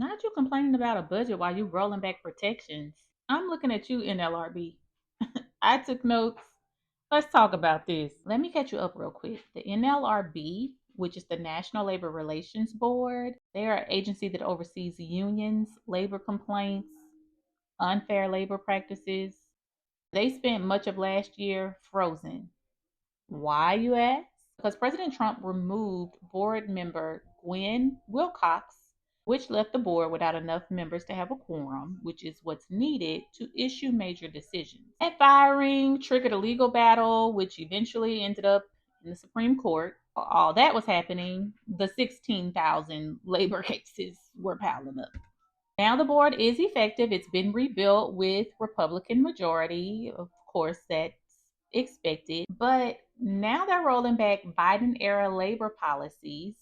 Not you complaining about a budget while you rolling back protections. I'm looking at you, NLRB. I took notes. Let's talk about this. Let me catch you up real quick. The NLRB, which is the National Labor Relations Board, they are an agency that oversees unions, labor complaints, unfair labor practices. They spent much of last year frozen. Why, you ask? Because President Trump removed board member Gwen Wilcox, which left the board without enough members to have a quorum, which is what's needed to issue major decisions. That firing triggered a legal battle, which eventually ended up in the Supreme Court. All that was happening, the 16,000 labor cases were piling up. Now the board is effective. It's been rebuilt with Republican majority. Of course, that's expected. But now they're rolling back Biden era labor policies,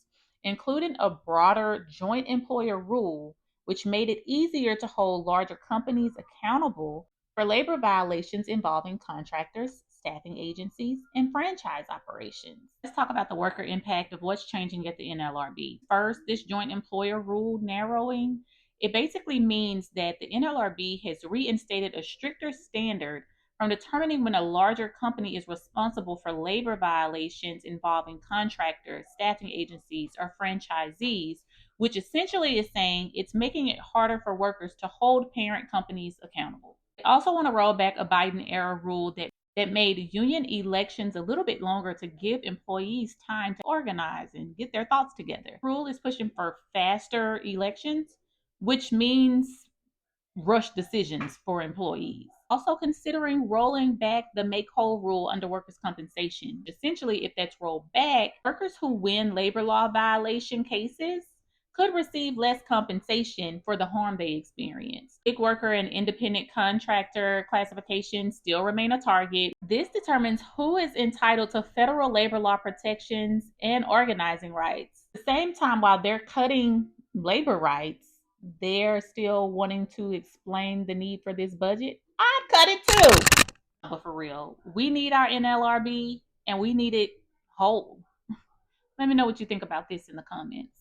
including a broader joint employer rule, which made it easier to hold larger companies accountable for labor violations involving contractors, staffing agencies, and franchise operations. Let's talk about the worker impact of what's changing at the NLRB. First, this joint employer rule narrowing, it basically means that the NLRB has reinstated a stricter standard from determining when a larger company is responsible for labor violations involving contractors, staffing agencies, or franchisees, which essentially is saying it's making it harder for workers to hold parent companies accountable. They also want to roll back a Biden era rule that made union elections a little bit longer to give employees time to organize and get their thoughts together. The rule is pushing for faster elections, which means rush decisions for employees. Also considering rolling back the make whole rule under workers' compensation. Essentially, if that's rolled back, workers who win labor law violation cases could receive less compensation for the harm they experience. Gig worker and independent contractor classifications still remain a target. This determines who is entitled to federal labor law protections and organizing rights. At the same time, while they're cutting labor rights, they're still wanting to explain the need for this budget. I'd cut it too. But for real, we need our NLRB and we need it whole. Let me know what you think about this in the comments.